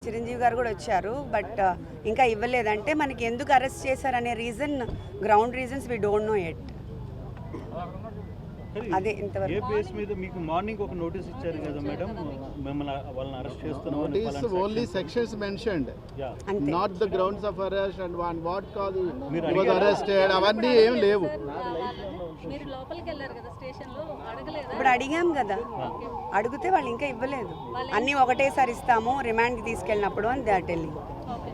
చిరంజీవి గారు కూడా వచ్చారు బట్ ఇంకా ఇవ్వలేదంటే మనకి ఎందుకు అరెస్ట్ చేశారనే reason ground reasons we don't know at అదే ఇంతవరకు ఏ బేస్ మీద మీకు మార్నింగ్ ఒక నోటీస్ ఇచ్చారు కదా మేడం మిమ్మల్ని వాళ్ళని అరెస్ట్ చేస్తున్నాం Notice only sections mentioned, అంతే not the grounds of arrest and what cause మీరు he was arrested. అవన్నీ ఏం లేవు. మీరు లోపలికి వెళ్ళారు కదా స్టేషన్ లో అడగలేదా? ఇప్పుడు అడిగాం కదా అడిగితే వాళ్ళు ఇంకా ఇవ్వలేదు అన్నీ ఒకటేసారి ఇస్తాము రిమాండ్కి తీసుకెళ్ళినప్పుడు అని దే ఆర్ టెల్లింగ్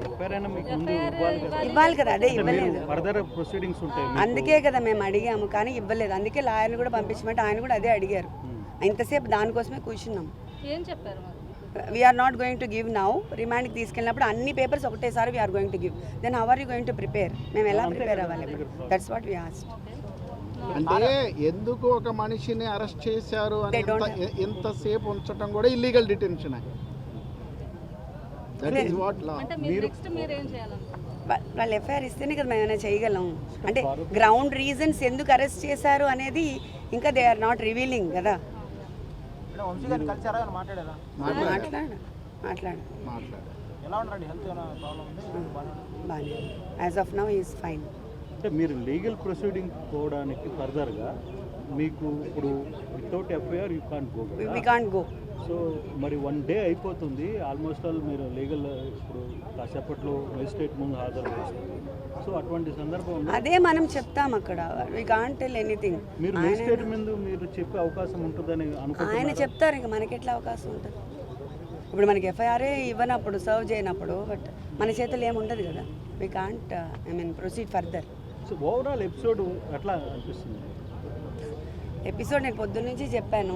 ఎఫ్ఐఆర్ మీకు ముందు ఇవ్వాలి కదా ఇవ్వాలి కదా అదే ఇవ్వలేదు ఫర్దర్ ప్రొసీడింగ్స్ ఉంటాయి అందుకే కదా మేము అడిగాము కానీ ఇవ్వలేదు అందుకే లాయర్ని కూడా పంపించమంటే ఆయన కూడా అదే అడిగారు ఇంతసేపు దానికోసమే కూర్చున్నాం ఏం చెప్పారు మరి? We're not going to give now రిమాండ్కి తీసుకెళ్ళినప్పుడు అన్ని పేపర్స్ ఒకటేసారి we're going to give then how are you going to prepare మేము ఎలా ప్రిపేర్ అవ్వాలి దట్స్ వాట్ వీ ఆస్క్డ్ అంటే ఎందుకు ఒక మనిషిని అరెస్ట్ చేశారు అని ఎంతసేపు ఉంచడం కూడా illegal detention. That is what law. అంటే మీరు నెక్స్ట్ మీరు ఏం చేయాలనుకుంటున్నారు? వాళ్ళు ఎఫ్ఐఆర్ ఇస్తేనే కదా మేము ఏమైనా చేయగలం అంటే గ్రౌండ్ రీజన్స్ ఎందుకు అరెస్ట్ చేశారు అనేది ఇంకా దే ఆర్ నాట్ రివీలింగ్ కదా మాట్లాడు బాగానే as of now is fine అంటే మీరు లీగల్ ప్రొసీడింగ్ పోవడానికి ఫర్దర్గా మీకు ఇప్పుడు without FIR you can't go we can't go so మరి 1 డే అయిపోతుంది ఆల్మోస్ట్ ఆల్ మీరు లీగల్ ఇప్పుడు కాసేపట్లో మెజిస్ట్రేట్ ముందు హాజరు చేస్తారు సో అటువంటి సందర్భంలో అదే మనం చెప్తాం అక్కడ వి కాంట్ టెల్ ఎనీథింగ్ మీరు మెజిస్ట్రేట్ ముందు మీరు చెప్పే అవకాశం ఉంటుందని ఆయన అనుకుంటున్నారు చెప్తారు ఇంకా మనకి ఎట్లా అవకాశం ఉంటుంది ఇప్పుడు మనకి ఎఫ్ఐఆర్ఏ ఇవ్వనప్పుడు సర్వ్ చేయనప్పుడు బట్ మన చేతులు ఏముండదు కదా we can't I mean proceed further so overall episode ఎట్లా అనిపిస్తుంది ఎపిసోడ్ నేను పొద్దున్న నుంచి చెప్పాను